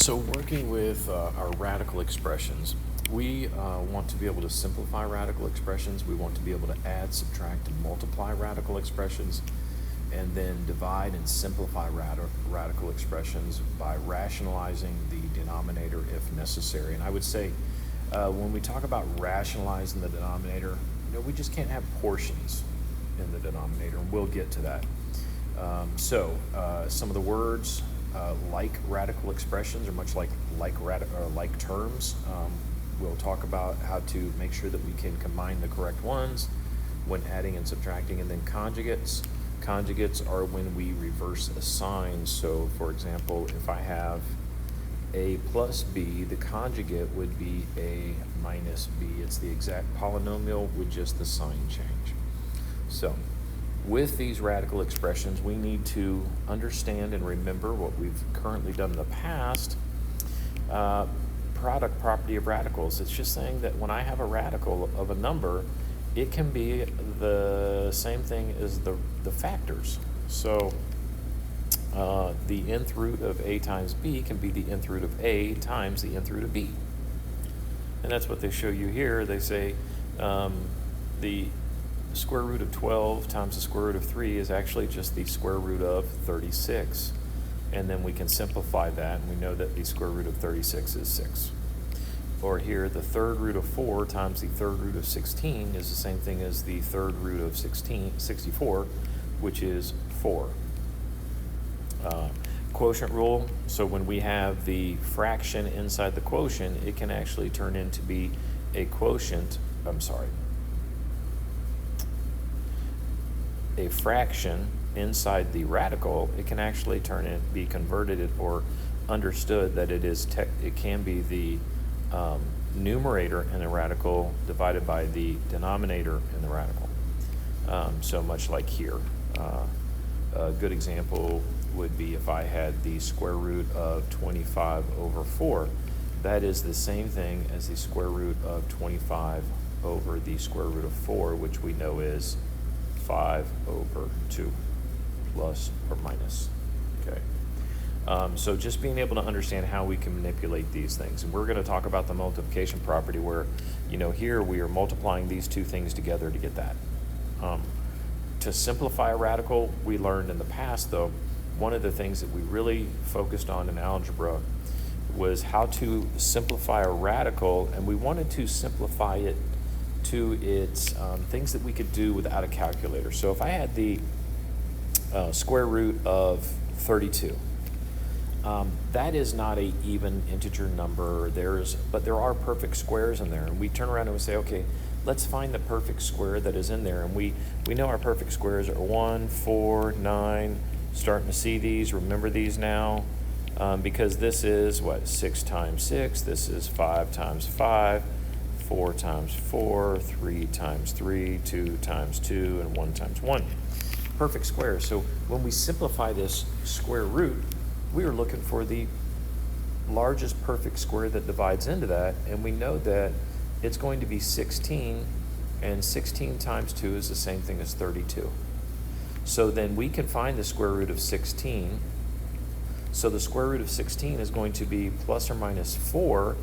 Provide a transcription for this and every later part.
So working with our radical expressions, we want to be able to simplify radical expressions. We want to be able to add, subtract, and multiply radical expressions, and then divide and simplify radical expressions by rationalizing the denominator if necessary. And I would say when we talk about rationalizing the denominator, we just can't have portions in the denominator, and we'll get to that. Some of the words like radical expressions are much like terms. We'll talk about how to make sure that we can combine the correct ones when adding and subtracting, and then conjugates. Conjugates are when we reverse a sign. So, for example, if I have a plus b, the conjugate would be a minus b. It's the exact polynomial with just the sign change. So, with these radical expressions, we need to understand and remember what we've currently done in the past. Product property of radicals. It's just saying that when I have a radical of a number, it can be the same thing as the factors. So the nth root of a times b can be the nth root of a times the nth root of b. And that's what they show you here. They say the square root of 12 times the square root of 3 is actually just the square root of 36. And then we can simplify that, and we know that the square root of 36 is 6. Or here, the third root of 4 times the third root of 16 is the same thing as the third root of 64, which is 4. Quotient rule, so when we have the fraction inside the quotient, it can actually turn into be a fraction inside the radical. It can actually be converted or understood that it can be the numerator in the radical divided by the denominator in the radical. So much like here. A good example would be if I had the square root of 25 over 4. That is the same thing as the square root of 25 over the square root of 4, which we know is 5 over 2, plus or minus. Okay. So just being able to understand how we can manipulate these things. And we're going to talk about the multiplication property where, here we are multiplying these two things together to get that. To simplify a radical, we learned in the past, though, one of the things that we really focused on in algebra was how to simplify a radical, and we wanted to simplify it to its things that we could do without a calculator. So if I had the square root of 32, that is not an even integer number. But there are perfect squares in there, and we turn around and we say, okay, let's find the perfect square that is in there. And we know our perfect squares are 1, 4, 9. Starting to see these, remember these now, because this is 6 times 6, this is 5 times 5, 4 times 4, 3 times 3, 2 times 2, and 1 times 1. Perfect square. So when we simplify this square root, we are looking for the largest perfect square that divides into that, and we know that it's going to be 16, and 16 times 2 is the same thing as 32. So then we can find the square root of 16. So the square root of 16 is going to be plus or minus 4,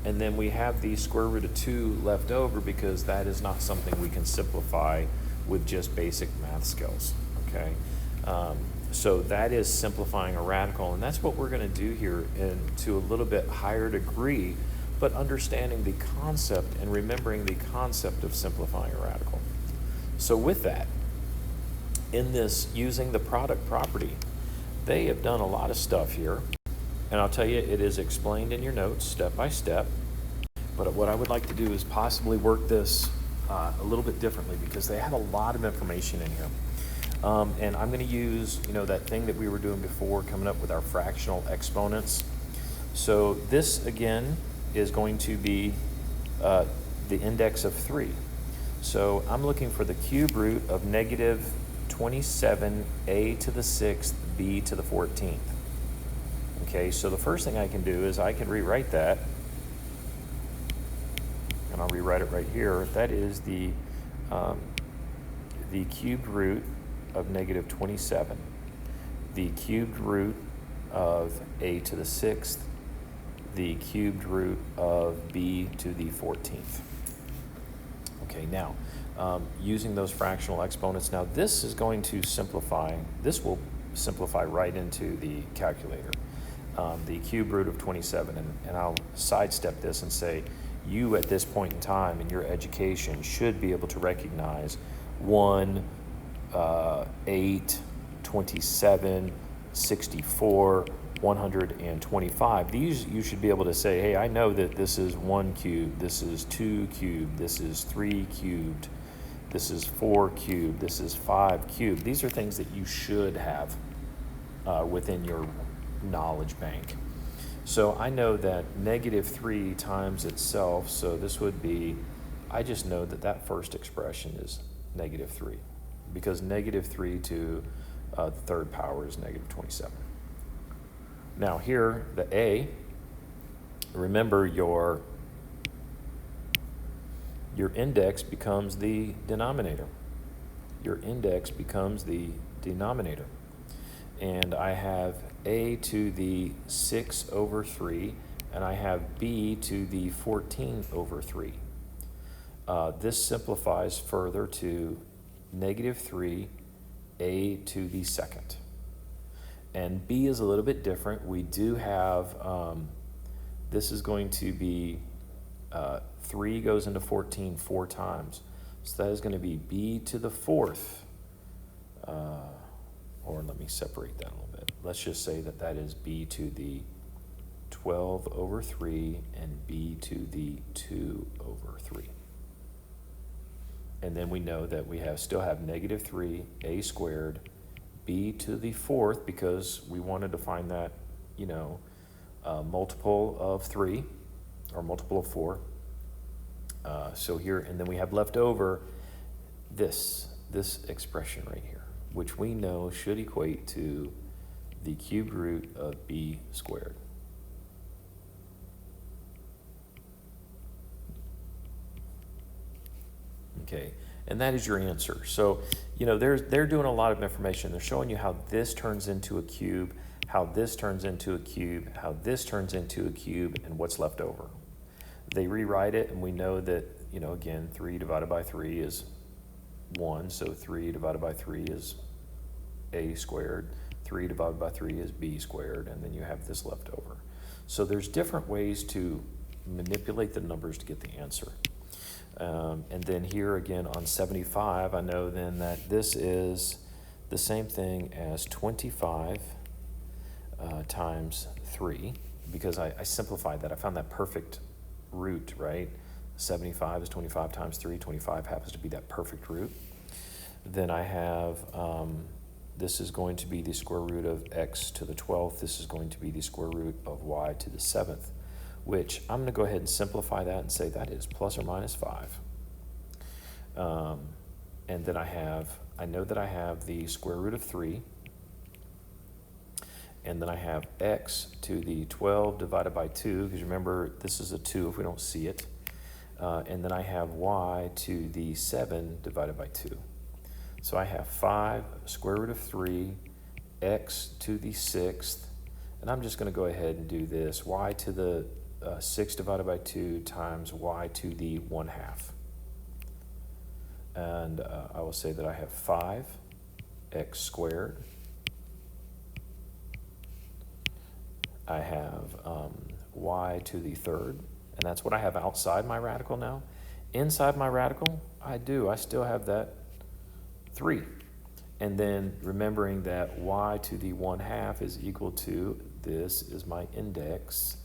and then we have the square root of 2 left over because that is not something we can simplify with just basic math skills, okay? So that is simplifying a radical, and that's what we're going to do here to a little bit higher degree, but understanding the concept and remembering the concept of simplifying a radical. So with that, in this, using the product property, they have done a lot of stuff here, and I'll tell you, it is explained in your notes step by step. But what I would like to do is possibly work this a little bit differently because they have a lot of information in here. And I'm going to use, that thing that we were doing before, coming up with our fractional exponents. So this, again, is going to be the index of 3. So I'm looking for the cube root of negative 27a to the 6th, b to the 14th. Okay, so the first thing I can do is I can rewrite that, and I'll rewrite it right here. That is the cubed root of negative 27, the cubed root of a to the 6th, the cubed root of b to the 14th. Okay, now, using those fractional exponents, now this is going to simplify, this will simplify right into the calculator. The cube root of 27, and I'll sidestep this and say, you at this point in time in your education should be able to recognize 1, 8, 27, 64, 125. These you should be able to say, hey, I know that this is 1 cubed, this is 2 cubed, this is 3 cubed, this is 4 cubed, this is 5 cubed. These are things that you should have within your knowledge bank. So I know that -3 times itself, so this would be, I just know that that first expression is -3, because -3 to the third power is -27. Now here, the a, remember your index becomes the denominator. Your index becomes the denominator. And I have a to the 6/3, and I have b to the 14/3. This simplifies further to -3 a to the second. And b is a little bit different. We do have, this is going to be 3 goes into 14 4 times. So that is going to be b to the 4th. Or let me separate that a little bit. Let's just say that that is b to the 12/3 and b to the 2/3. And then we know that we still have -3 a squared b to the 4th, because we wanted to find that, multiple of 3 or multiple of 4. So here, and then we have left over this expression right here, which we know should equate to the cube root of b squared. Okay, and that is your answer. So, they're doing a lot of information. They're showing you how this turns into a cube, how this turns into a cube, how this turns into a cube, and what's left over. They rewrite it, and we know that, again, 3 divided by 3 is 1, so 3 divided by 3 is a squared, 3 divided by 3 is b squared, and then you have this left over. So there's different ways to manipulate the numbers to get the answer. And then here again on 75, I know then that this is the same thing as 25 times 3, because I simplified that. I found that perfect root, right? 75 is 25 times 3. 25 happens to be that perfect root. Then I have, this is going to be the square root of x to the 12th. This is going to be the square root of y to the 7th, which I'm going to go ahead and simplify that and say that is plus or minus 5. And then I know that I have the square root of 3. And then I have x to the 12 divided by 2, because remember, this is a 2 if we don't see it. And then I have y to the 7 divided by 2. So I have 5 square root of 3, x to the 6th, and I'm just going to go ahead and do this, y to the 6 divided by 2 times y to the 1/2. And I will say that I have 5x squared. I have y to the 3rd, and that's what I have outside my radical now. Inside my radical, I still have that 3. And then remembering that y to the 1/2 is equal to, this is my index,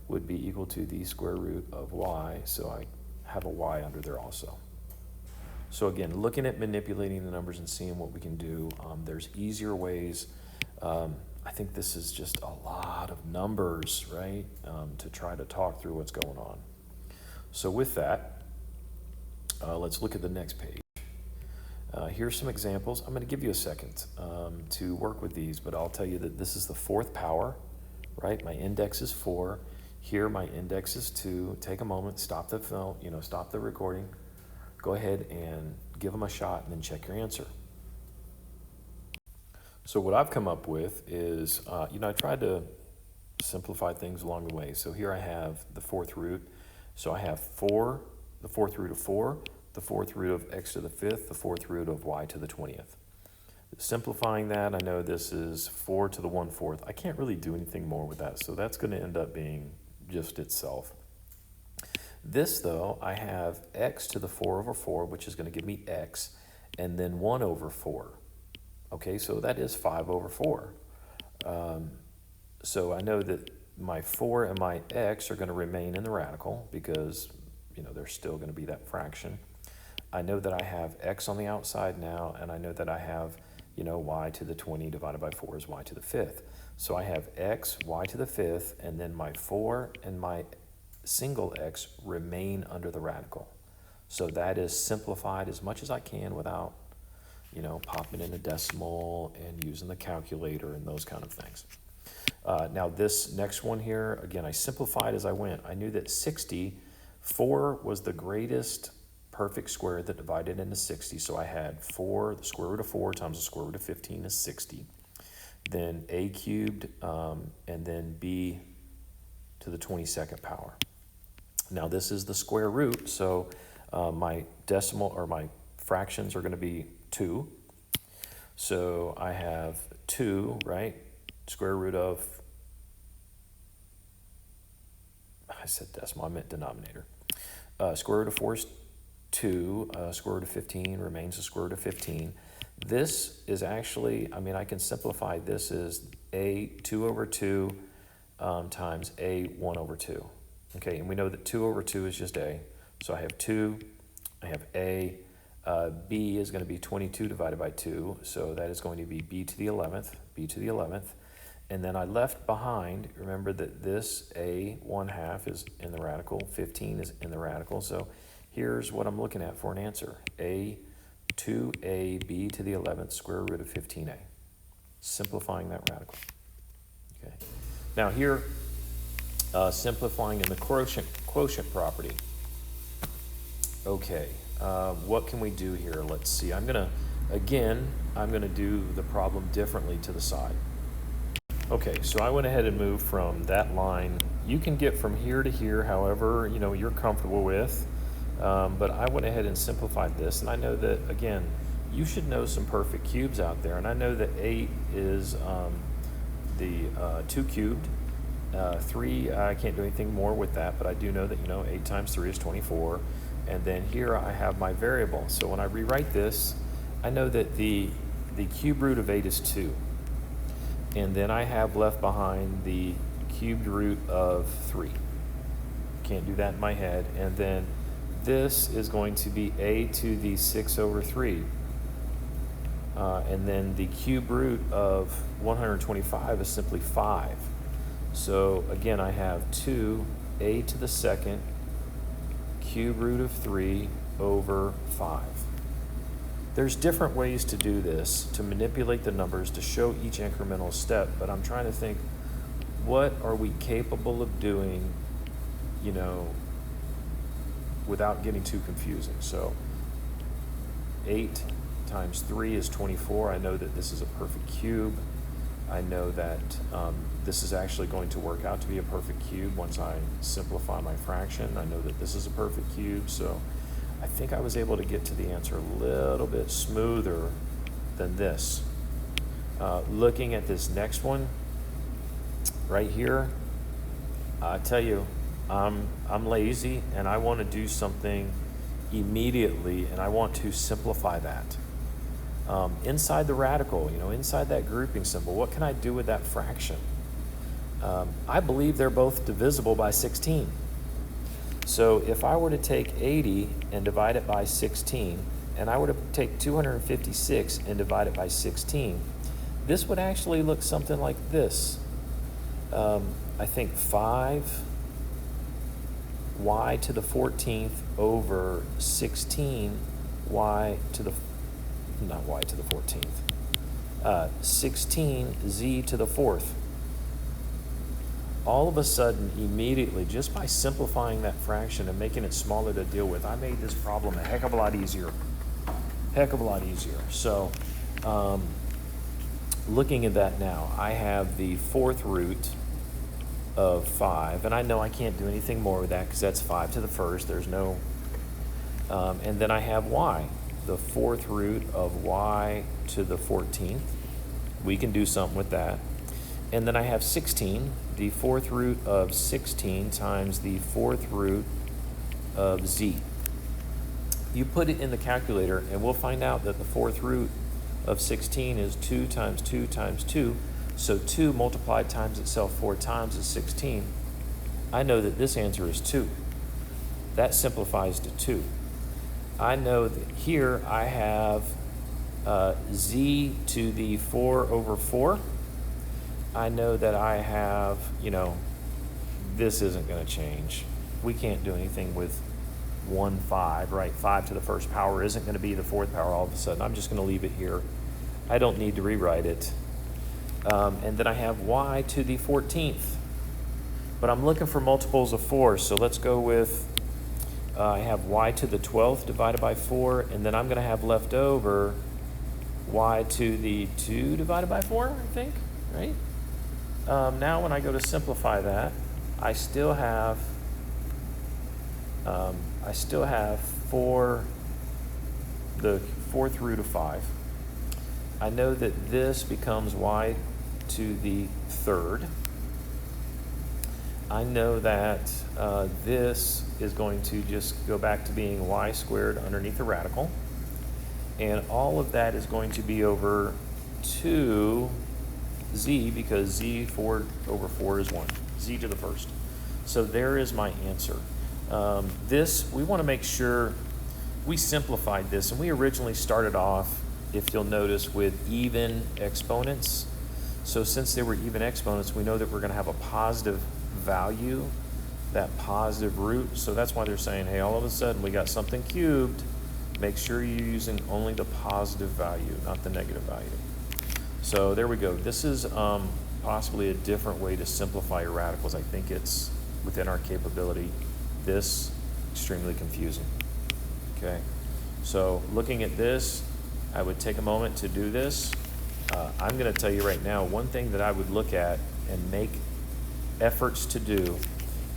would be equal to the square root of y, so I have a y under there also. So again, looking at manipulating the numbers and seeing what we can do, there's easier ways. I think this is just a lot of numbers, right, to try to talk through what's going on. So with that, let's look at the next page. Here's some examples. I'm going to give you a second to work with these, but I'll tell you that this is the 4th power, right? My index is 4. Here, my index is 2. Take a moment, stop the film, stop the recording. Go ahead and give them a shot, and then check your answer. So what I've come up with is, I tried to simplify things along the way. So here I have the fourth root. So I have 4, the fourth root of 4, the fourth root of x to the 5th, the fourth root of y to the 20th. Simplifying that, I know this is 4 to the 1/4. I can't really do anything more with that, so that's going to end up being just itself. This, though, I have x to the 4/4, which is going to give me x, and then 1/4. Okay, so that is 5/4. So I know that my 4 and my x are going to remain in the radical because, there's still going to be that fraction. I know that I have x on the outside now, and I know that I have, y to the 20 divided by 4 is y to the 5th. So I have x, y to the 5th, and then my 4 and my single x remain under the radical. So that is simplified as much as I can without, popping in a decimal and using the calculator and those kind of things. Now this next one here, again, I simplified as I went. I knew that 4 was the greatest perfect square that divided into 60. So I had 4, the square root of 4 times the square root of 15 is 60. Then a cubed, and then b to the 22nd power. Now this is the square root, so my decimal or my fractions are going to be 2. So I have 2, right? Square root of, I said decimal, I meant denominator. Square root of 4 is 2, square root of 15 remains the square root of 15. This is actually, I can simplify this as a 2/2 times a 1/2. Okay, and we know that 2/2 is just a. So I have 2, I have a, b is going to be 22 divided by 2, so that is going to be b to the 11th. And then I left behind, remember that this a 1/2 is in the radical, 15 is in the radical, so here's what I'm looking at for an answer. A 2ab to the 11th square root of 15a. Simplifying that radical. Okay. Now here, simplifying in the quotient property. Okay, what can we do here? Let's see. I'm gonna do the problem differently to the side. Okay, so I went ahead and moved from that line. You can get from here to here however you're comfortable with, but I went ahead and simplified this, and I know that, again, you should know some perfect cubes out there, and I know that 8 is the 2 cubed. 3, I can't do anything more with that, but I do know that 8 times 3 is 24, and then here I have my variable. So when I rewrite this, I know that the cube root of 8 is 2. And then I have left behind the cubed root of 3. Can't do that in my head. And then this is going to be a to the 6/3. And then the cube root of 125 is simply 5. So again, I have 2a to the 2nd cube root of 3 over 5. There's different ways to do this, to manipulate the numbers, to show each incremental step, but I'm trying to think, what are we capable of doing, without getting too confusing? So 8 times 3 is 24. I know that this is a perfect cube. I know that this is actually going to work out to be a perfect cube once I simplify my fraction. I know that this is a perfect cube, so I think I was able to get to the answer a little bit smoother than this. Looking at this next one right here, I tell you, I'm lazy and I want to do something immediately, and I want to simplify that. Inside the radical, inside that grouping symbol, what can I do with that fraction? I believe they're both divisible by 16. So if I were to take 80 and divide it by 16, and I were to take 256 and divide it by 16, this would actually look something like this. I think 5 y to the 14th over 16 y to the, not y to the 14th, 16 z to the 4th. All of a sudden, immediately, just by simplifying that fraction and making it smaller to deal with, I made this problem a heck of a lot easier. So, looking at that now, I have the 4th root of 5, and I know I can't do anything more with that because that's 5 to the first. There's no, and then I have y, the 4th root of y to the 14th. We can do something with that. And then I have 16, the 4th root of 16 times the 4th root of z. You put it in the calculator and we'll find out that the 4th root of 16 is 2 times 2 times 2. So 2 multiplied times itself 4 times is 16. I know that this answer is 2. That simplifies to 2. I know that here I have z to the 4 over 4. I know that I have, this isn't going to change. We can't do anything with 1, 5, right? 5 to the first power isn't going to be the 4th power all of a sudden. I'm just going to leave it here. I don't need to rewrite it. And then I have y to the 14th. But I'm looking for multiples of 4, so let's go with, I have y to the 12th divided by 4, and then I'm going to have left over y to the 2 divided by 4, I think, right? Now when I go to simplify that, I still have 4, the 4th root of 5. I know that this becomes y to the 3rd. I know that this is going to just go back to being y squared underneath the radical. And all of that is going to be over 2z, because z 4 over 4 is 1, z to the first. So there is my answer. This, we want to make sure we simplified this, and we originally started off, if you'll notice, with even exponents. So since they were even exponents, we know that we're going to have a positive value, that positive root. So that's why they're saying, hey, all of a sudden we got something cubed. Make sure you're using only the positive value, not the negative value. So there we go. This is possibly a different way to simplify your radicals. I think it's within our capability. This, extremely confusing. Okay, so looking at this, I would take a moment to do this. I'm going to tell you right now, one thing that I would look at and make efforts to do,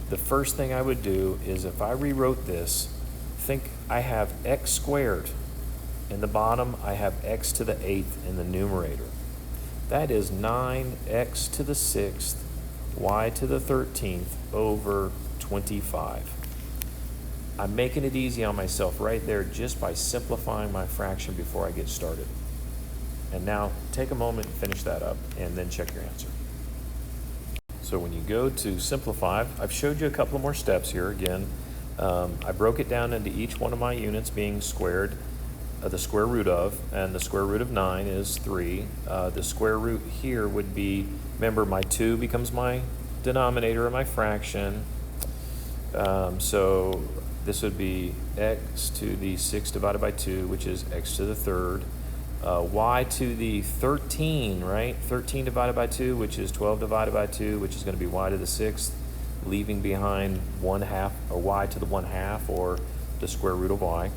the first thing I would do is, if I rewrote this, think I have x squared. In the bottom, I have x to the 8th in the numerator. That is 9x to the 6th, y to the 13th over 25. I'm making it easy on myself right there just by simplifying my fraction before I get started. And now take a moment and finish that up and then check your answer. So when you go to simplify, I've showed you a couple more steps here. Again, I broke it down into each one of my units being squared, the square root of, and the square root of 9 is 3. The square root here would be, remember, my 2 becomes my denominator of my fraction. So this would be x to the 6 divided by 2, which is x to the 3rd. Y to the 13, right? 13 divided by 2, which is 12 divided by 2, which is going to be y to the 6th, leaving behind 1/2, or y to the 1/2, or the square root of y.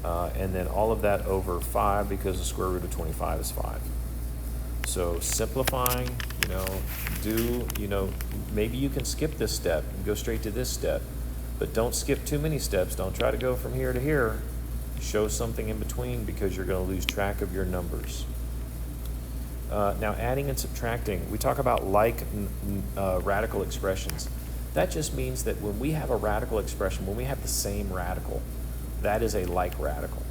And then all of that over 5, because the square root of 25 is 5. So simplifying, maybe you can skip this step and go straight to this step, but don't skip too many steps. Don't try to go from here to here. Show something in between, because you're going to lose track of your numbers. Now, adding and subtracting, we talk about like radical expressions. That just means that when we have a radical expression, when we have the same radical, that is a like radical.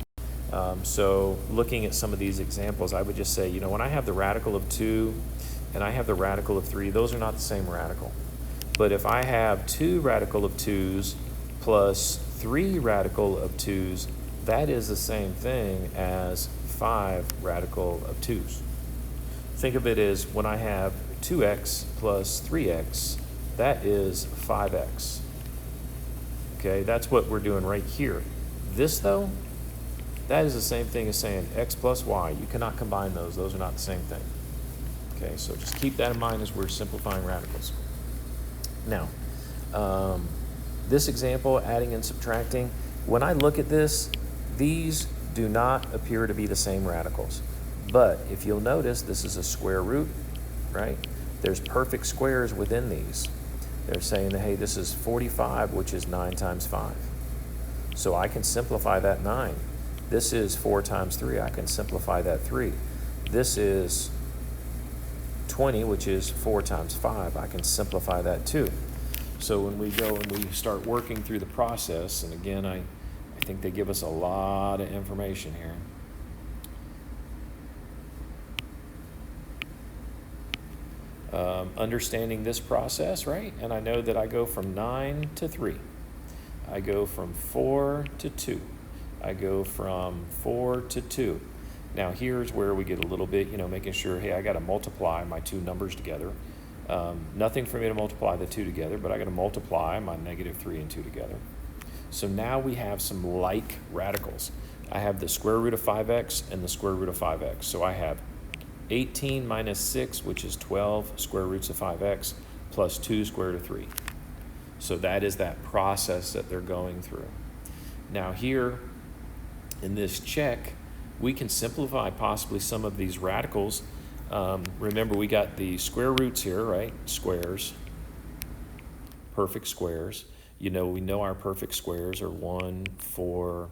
So looking at some of these examples, I would just say, when I have the radical of 2 and I have the radical of 3, those are not the same radical. But if I have 2 radical of 2's plus 3 radical of 2's, that is the same thing as 5 radical of 2's. Think of it as when I have 2x plus 3x, that is 5x. Okay, that's what we're doing right here. This, though, that is the same thing as saying x plus y. You cannot combine those. Those are not the same thing. Okay, so just keep that in mind as we're simplifying radicals. Now, this example, adding and subtracting, when I look at this, these do not appear to be the same radicals. But if you'll notice, this is a square root, right? there's perfect squares within these. They're saying that, hey, this is 45, which is 9 times 5. So I can simplify that 9. This is 4 times 3. I can simplify that 3. This is 20, which is 4 times 5. I can simplify that 2. So when we go and we start working through the process, and again, I think they give us a lot of information here. Understanding this process, right? And I know that I go from 9 to 3. I go from 4 to 2. I go from 4 to 2. Now here's where we get a little bit, making sure, hey, I got to multiply my two numbers together. Nothing for me to multiply the 2 together, but I got to multiply my -3 and 2 together. So now we have some like radicals. I have the square root of 5x and the square root of 5x. So I have 18 minus 6, which is 12 square roots of 5x, plus 2 square root of 3. So that is that process that they're going through. Now here, in this check, we can simplify possibly some of these radicals. Remember, we got the square roots here, right? Squares, perfect squares. We know our perfect squares are 1, 4,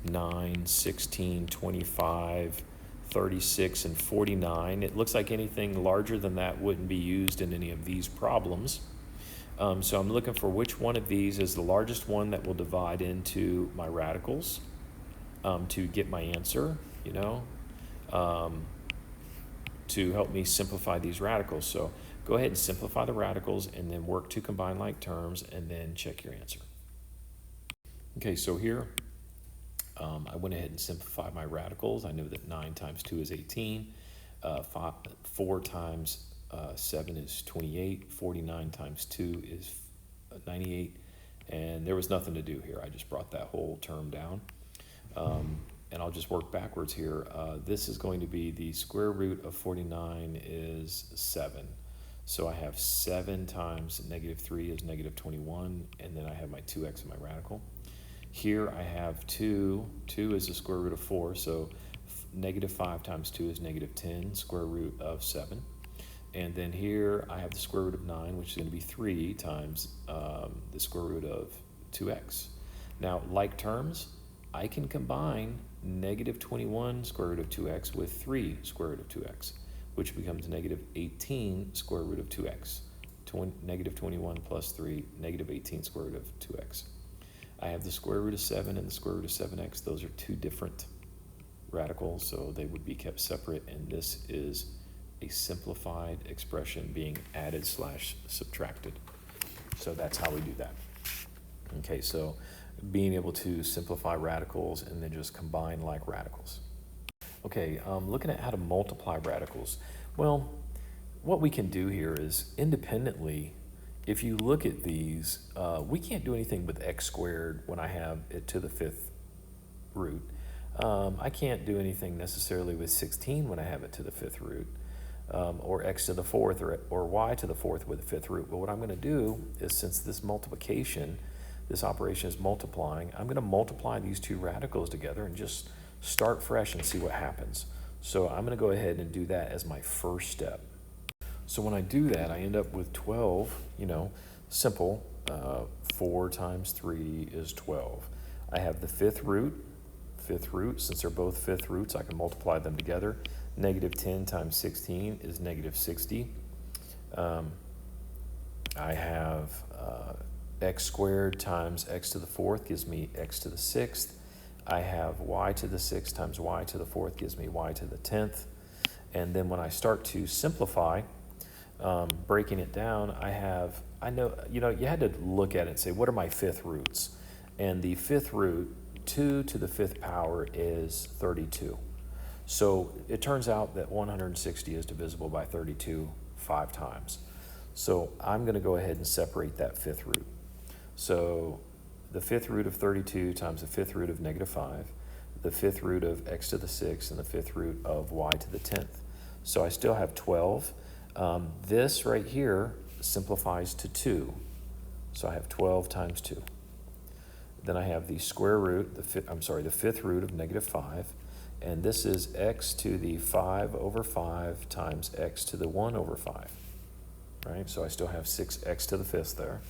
9, 16, 25, 36, and 49. It looks like anything larger than that wouldn't be used in any of these problems. So I'm looking for which one of these is the largest one that will divide into my radicals to get my answer, to help me simplify these radicals. So go ahead and simplify the radicals and then work to combine like terms and then check your answer. Okay, so here I went ahead and simplified my radicals. I know that 9 times 2 is 18, 4 times 7 is 28, 49 times 2 is 98, and there was nothing to do here. I just brought that whole term down. And I'll just work backwards here. This is going to be the square root of 49 is 7. So I have 7 times -3 is -21, and then I have my 2x in my radical. Here I have 2. 2 is the square root of 4, so -5 times 2 is -10, square root of 7. And then here I have the square root of 9, which is going to be 3 times the square root of 2x. Now, like terms, I can combine -21 square root of 2x with 3 square root of 2x, which becomes -18 square root of 2x. -21 plus 3, -18 square root of 2x. I have the square root of 7 and the square root of 7x. Those are two different radicals, so they would be kept separate, and this is a simplified expression being added / subtracted. So that's how we do that. Okay, so being able to simplify radicals and then just combine like radicals. Okay, looking at how to multiply radicals. Well, what we can do here is independently, if you look at these, we can't do anything with x squared when I have it to the 5th root. I can't do anything necessarily with 16 when I have it to the 5th root, or x to the 4th or y to the 4th with the 5th root. But what I'm going to do is, since this multiplication, this operation is multiplying, I'm going to multiply these two radicals together and just start fresh and see what happens. So I'm going to go ahead and do that as my first step. So when I do that, I end up with 12, simple. 4 times 3 is 12. I have the 5th root. Since they're both 5th roots, I can multiply them together. -10 times 16 is -60. I have x squared times x to the 4th gives me x to the 6th. I have y to the 6th times y to the 4th gives me y to the 10th. And then when I start to simplify, breaking it down, I know, you had to look at it and say, what are my 5th roots? And the 5th root, 2 to the 5th power is 32. So it turns out that 160 is divisible by 32 5 times. So I'm going to go ahead and separate that 5th root. So the 5th root of 32 times the 5th root of -5, the 5th root of x to the 6th, and the 5th root of y to the 10th. So I still have 12. This right here simplifies to 2. So I have 12 times 2. Then I have the square root, the 5th root of -5, and this is x to the 5 over 5 times x to the 1 over 5. right? So I still have 6x to the 5th there.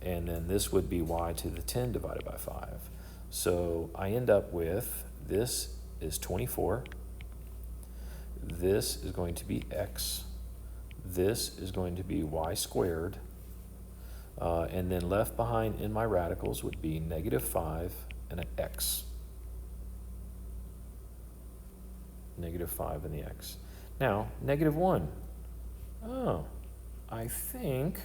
And then this would be y to the 10 divided by 5. So I end up with, this is 24. This is going to be x. This is going to be y squared. And then left behind in my radicals would be -5 and an x. -5 and the x. Now, -1. Oh, I think,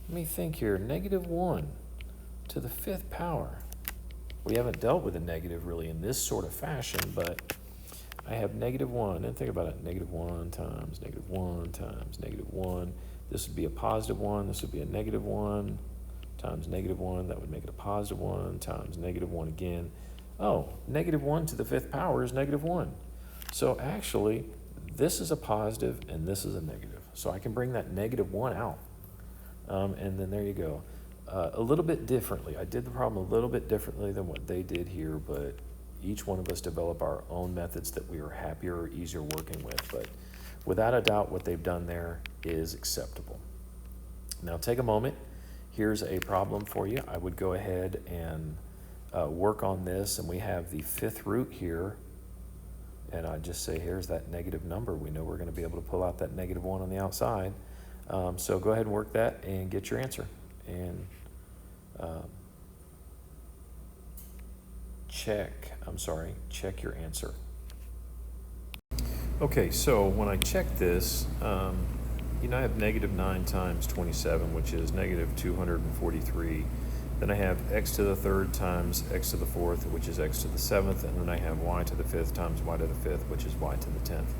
let me think here, -1 to the 5th power. We haven't dealt with a negative really in this sort of fashion, but I have -1, and think about it, -1 times -1 times -1. This would be a +1, this would be a -1 times -1, that would make it a +1 times -1 again. Oh, -1 to the 5th power is -1. So actually, this is a positive and this is a negative. So I can bring that -1 out. And then there you go. A little bit differently. I did the problem a little bit differently than what they did here, but each one of us develop our own methods that we are happier or easier working with. But without a doubt, what they've done there is acceptable. Now take a moment. Here's a problem for you. I would go ahead and work on this, and we have the 5th root here. And I just say, here's that negative number. We know we're going to be able to pull out that -1 on the outside. So go ahead and work that and get your answer. And check your answer. Okay, so when I check this, I have -9 times 27, which is -243. Then I have x to the 3rd times x to the 4th, which is x to the 7th, and then I have y to the 5th times y to the 5th, which is y to the 10th.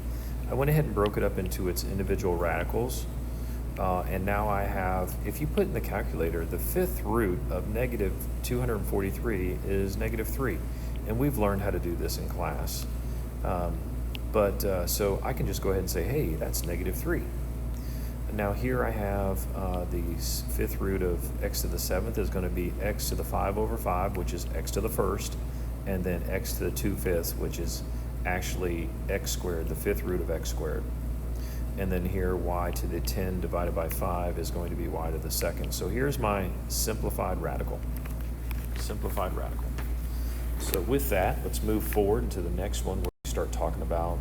I went ahead and broke it up into its individual radicals, and now I have, if you put in the calculator, the 5th root of -243 is -3, and we've learned how to do this in class. So I can just go ahead and say, hey, that's -3. Now here I have the 5th root of x to the 7th is going to be x to the 5/5, which is x to the 1st, and then x to the 2/5, which is actually x squared, the 5th root of x squared. And then here y to the 10 divided by 5 is going to be y to the 2nd. So here's my simplified radical. Simplified radical. So with that, let's move forward to the next one where we start talking about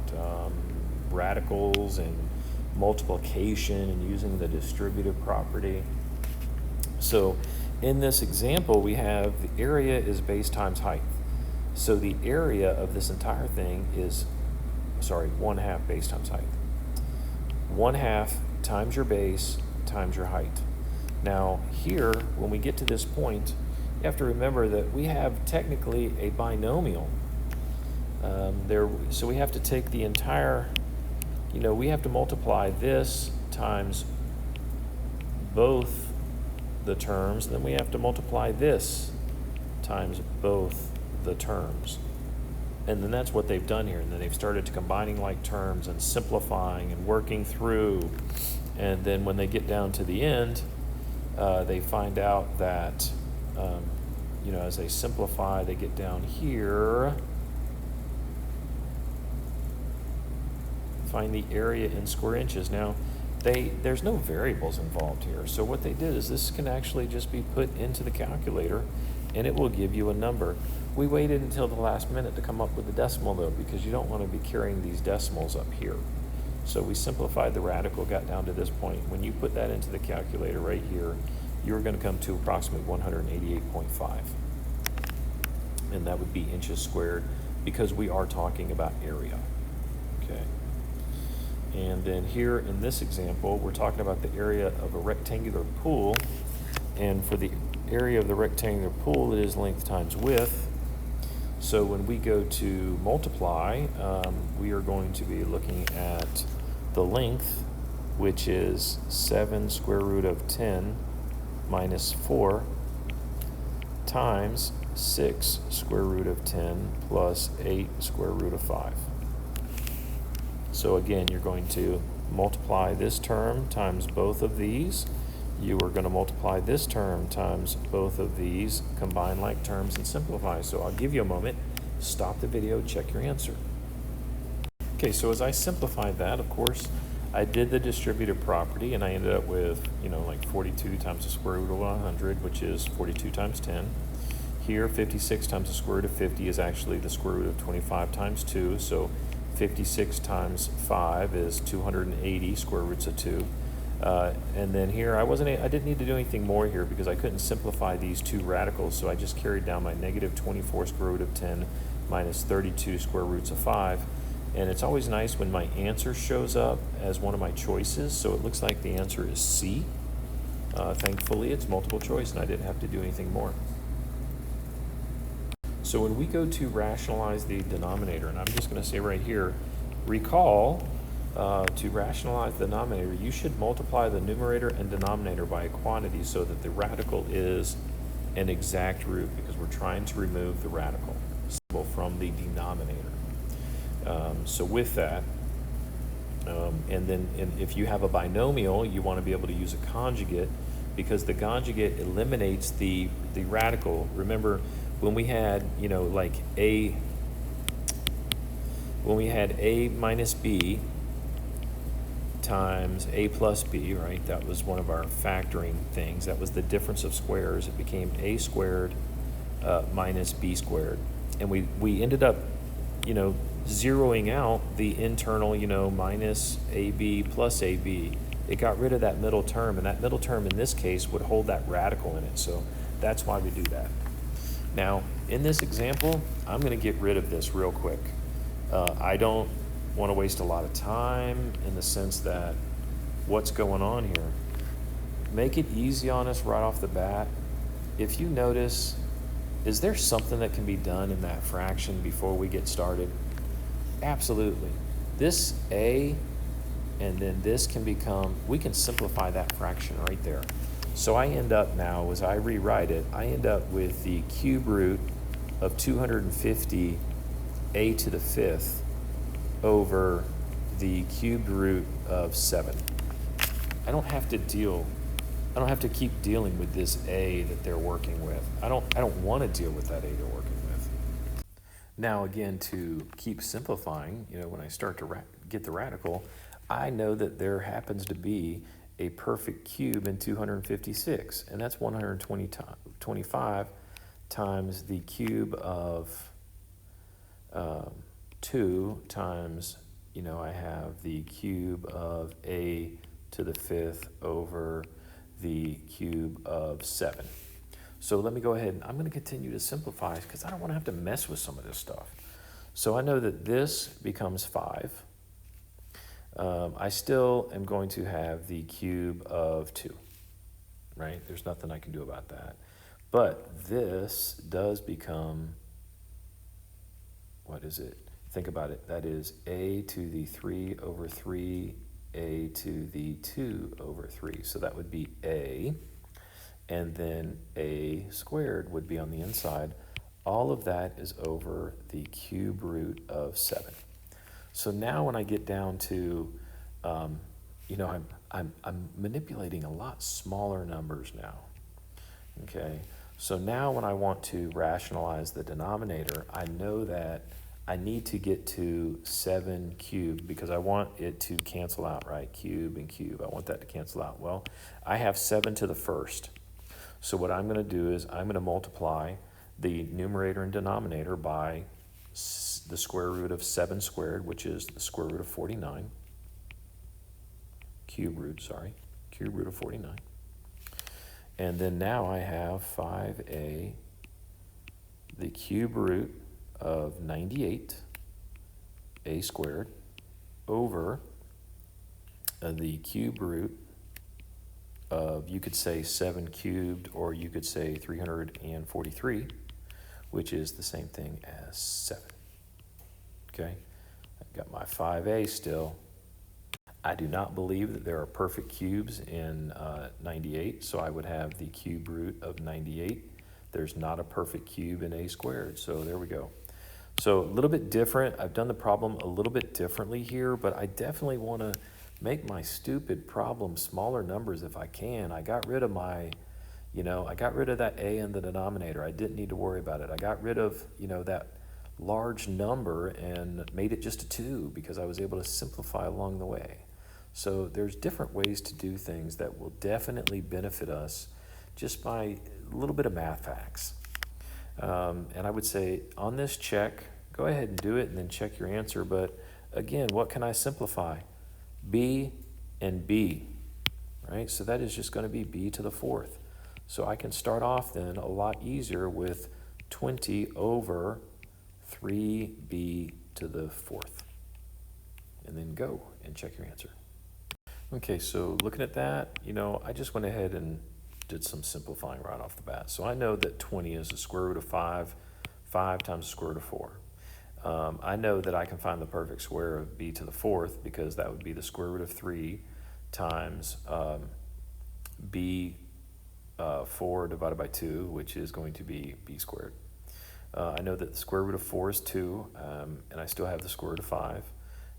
radicals and multiplication and using the distributive property. So in this example, we have the area is base times height. So the area of this entire thing is, 1/2 base times height. 1/2 times your base times your height. Now here, when we get to this point, you have to remember that we have technically a binomial. So we have to take the entire, we have to multiply this times both the terms, and then we have to multiply this times both the terms. And then that's what they've done here. And then they've started to combining like terms and simplifying and working through. And then when they get down to the end, they find out that, as they simplify, they get down here, find the area in square inches. Now, there's no variables involved here. So what they did is this can actually just be put into the calculator, and it will give you a number. We waited until the last minute to come up with the decimal, though, because you don't want to be carrying these decimals up here. So we simplified the radical, got down to this point. When you put that into the calculator right here, you're going to come to approximately 188.5. And that would be inches squared, because we are talking about area. Okay. And then here in this example, we're talking about the area of a rectangular pool. And for the area of the rectangular pool, it is length times width. So when we go to multiply, we are going to be looking at the length, which is 7 square root of 10 minus 4 times 6 square root of 10 plus 8 square root of 5. So again, you're going to multiply this term times both of these. You are going to multiply this term times both of these, combine like terms, and simplify. So I'll give you a moment, stop the video, check your answer. Okay, so as I simplified that, of course, I did the distributive property and I ended up with, like 42 times the square root of 100, which is 42 times 10. Here, 56 times the square root of 50 is actually the square root of 25 times 2. So 56 times 5 is 280 square roots of 2. And then here, I didn't need to do anything more here because I couldn't simplify these two radicals, so I just carried down my negative 24 square root of 10 minus 32 square roots of 5. And it's always nice when my answer shows up as one of my choices, so it looks like the answer is C. Thankfully, it's multiple choice, and I didn't have to do anything more. So when we go to rationalize the denominator, and I'm just going to say right here, recall, to rationalize the denominator, you should multiply the numerator and denominator by a quantity so that the radical is an exact root, because we're trying to remove the radical from the denominator. So with that, and if you have a binomial, you want to be able to use a conjugate, because the conjugate eliminates the radical. Remember, when we had, when we had a minus b times a plus b, right? That was one of our factoring things. That was the difference of squares. It became a squared minus b squared. And we ended up, zeroing out the internal, minus ab plus ab. It got rid of that middle term, and that middle term in this case would hold that radical in it. So that's why we do that. Now, in this example, I'm going to get rid of this real quick. I don't want to waste a lot of time in the sense that what's going on here. Make it easy on us right off the bat. If you notice, is there something that can be done in that fraction before we get started? Absolutely. This a and then this can become, we can simplify that fraction right there. So I end up now, as I rewrite it, I end up with the cube root of 250 a to the 5th over the cubed root of 7. I don't have to keep dealing with this a that they're working with. I don't want to deal with that a they're working with. Now again, to keep simplifying, when I start to get the radical, I know that there happens to be a perfect cube in 256, and that's 125 times the cube of 2 times, I have the cube of a to the 5th over the cube of 7. So let me go ahead and I'm going to continue to simplify because I don't want to have to mess with some of this stuff. So I know that this becomes 5. I still am going to have the cube of 2, right? There's nothing I can do about that. But this does become, what is it? Think about it. That is a to the 3 over 3, a to the 2 over 3. So that would be a, and then a squared would be on the inside. All of that is over the cube root of 7. So now when I get down to, I'm manipulating a lot smaller numbers now. Okay, so now when I want to rationalize the denominator, I know that I need to get to 7 cubed because I want it to cancel out, right? Cube and cube, I want that to cancel out. Well, I have 7 to the 1st. So what I'm going to do is I'm going to multiply the numerator and denominator by the square root of 7 squared, which is the square root of 49. Cube root of 49. And then now I have 5a, the cube root of 98, a squared, over the cube root of, you could say 7 cubed, or you could say 343, which is the same thing as 7. Okay, I've got my 5a still. I do not believe that there are perfect cubes in 98, so I would have the cube root of 98. There's not a perfect cube in a squared, so there we go. So a little bit different. I've done the problem a little bit differently here, but I definitely want to make my stupid problem smaller numbers if I can. I got rid of my, I got rid of that a in the denominator. I didn't need to worry about it. I got rid of, that large number and made it just a 2 because I was able to simplify along the way. So there's different ways to do things that will definitely benefit us just by a little bit of math facts. And I would say on this check, go ahead and do it and then check your answer. But again, what can I simplify? B and B, right? So that is just going to be B to the fourth. So I can start off then a lot easier with 20 over 3B to the fourth. And then go and check your answer. Okay, so looking at that, I just went ahead and did some simplifying right off the bat. So I know that 20 is the square root of 5, 5 times the square root of 4. I know that I can find the perfect square of B to the fourth because that would be the square root of 3 times B 4 divided by 2, which is going to be B squared. I know that the square root of 4 is 2, and I still have the square root of 5.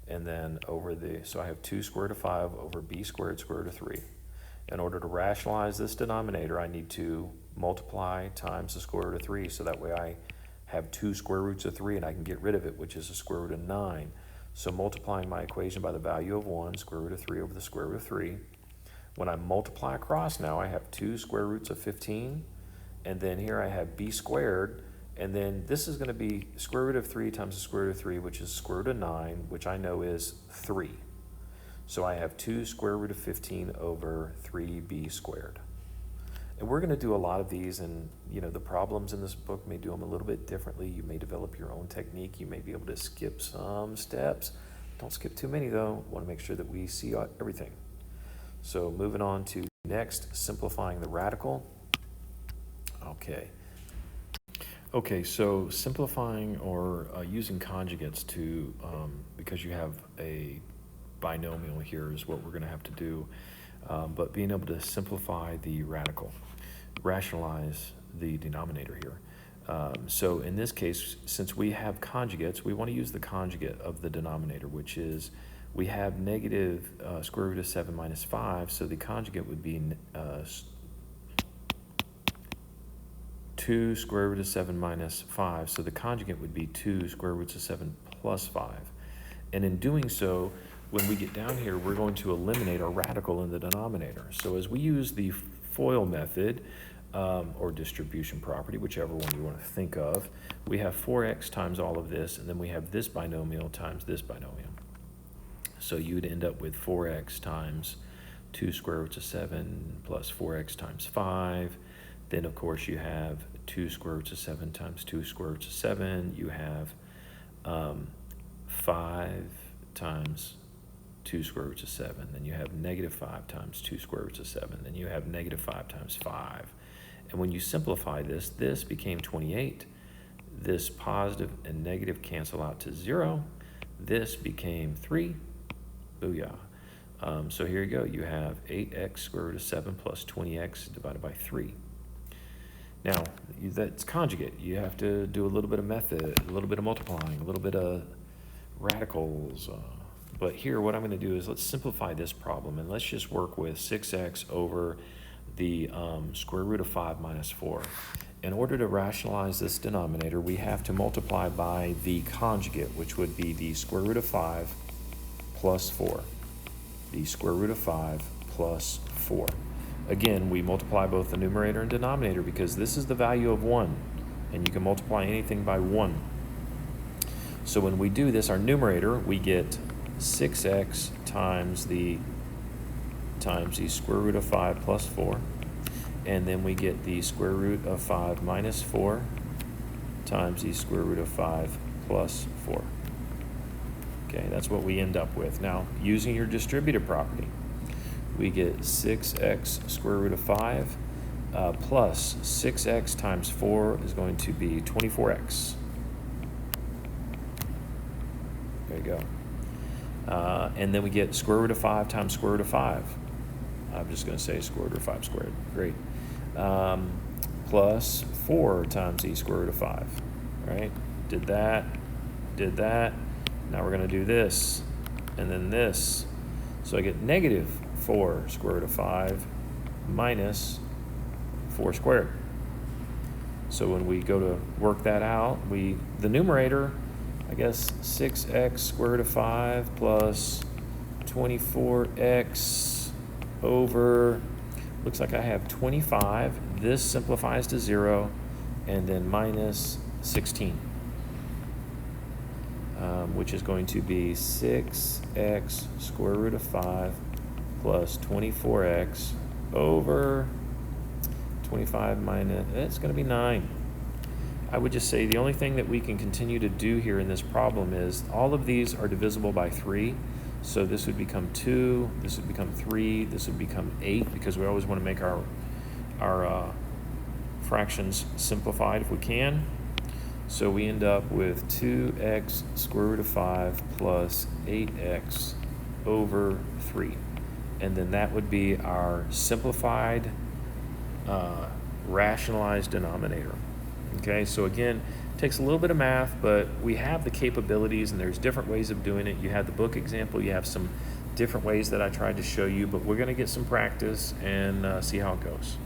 And then so I have 2 square root of 5 over B squared square root of 3. In order to rationalize this denominator, I need to multiply times the square root of 3, so that way I have 2 square roots of 3 and I can get rid of it, which is the square root of 9. So multiplying my equation by the value of 1, square root of 3 over the square root of 3. When I multiply across now, I have 2 square roots of 15, and then here I have B squared, and then this is going to be square root of 3 times the square root of 3, which is square root of 9, which I know is 3. So I have 2 square root of 15 over 3b squared. And we're going to do a lot of these, and the problems in this book may do them a little bit differently. You may develop your own technique. You may be able to skip some steps. Don't skip too many though. Want to make sure that we see everything. So moving on to next, simplifying the radical. Okay, so simplifying or using conjugates to, because you have a binomial here is what we're going to have to do, but being able to simplify the radical, rationalize the denominator here. So in this case, since we have conjugates, we want to use the conjugate of the denominator, which is we have negative square root of 7 minus 5, so the conjugate would be 2 square root of 7 minus 5, so the conjugate would be 2 square roots of 7 plus 5. And in doing so, when we get down here, we're going to eliminate our radical in the denominator. So as we use the FOIL method, or distribution property, whichever one you want to think of, we have 4x times all of this, and then we have this binomial times this binomial. So you'd end up with 4x times 2 square roots of 7 plus 4x times 5. Then, of course, you have 2 square roots of 7 times 2 square roots of 7. You have 5 times 2 square roots of 7. Then you have negative 5 times 2 square roots of 7. Then you have negative 5 times 5. And when you simplify this became 28. This positive and negative cancel out to 0. This became 3. Booyah. So here you go. You have 8x square root of 7 plus 20x divided by 3. Now, that's conjugate. You have to do a little bit of method, a little bit of multiplying, a little bit of radicals. But here, what I'm going to do is let's simplify this problem, and let's just work with 6x over the square root of 5 minus 4. In order to rationalize this denominator, we have to multiply by the conjugate, which would be the square root of 5 plus 4. The square root of 5 plus 4. Again, we multiply both the numerator and denominator because this is the value of 1, and you can multiply anything by 1. So when we do this, our numerator, we get 6x times the square root of 5 plus 4, and then we get the square root of 5 minus 4 times the square root of 5 plus 4. Okay, that's what we end up with. Now, using your distributive property, we get 6x square root of 5 plus 6x times 4 is going to be 24x. There you go. And then we get square root of 5 times square root of 5. I'm just going to say square root of 5 squared. Great. Plus 4 times e square root of 5. Right? Did that. Now we're going to do this, and then this. So I get negative 4 square root of 5 minus 4 squared. So when we go to work that out, the numerator, I guess 6x square root of 5 plus 24x over, looks like I have 25. This simplifies to 0, and then minus 16, which is going to be 6x square root of 5 plus 24x over 25 minus, it's going to be 9. I would just say the only thing that we can continue to do here in this problem is all of these are divisible by 3. So this would become 2, this would become 3, this would become 8, because we always want to make our fractions simplified if we can. So we end up with 2x square root of 5 plus 8x over 3. And then that would be our simplified rationalized denominator. Okay, so again, it takes a little bit of math, but we have the capabilities, and there's different ways of doing it. You have the book example, you have some different ways that I tried to show you, but we're going to get some practice and see how it goes.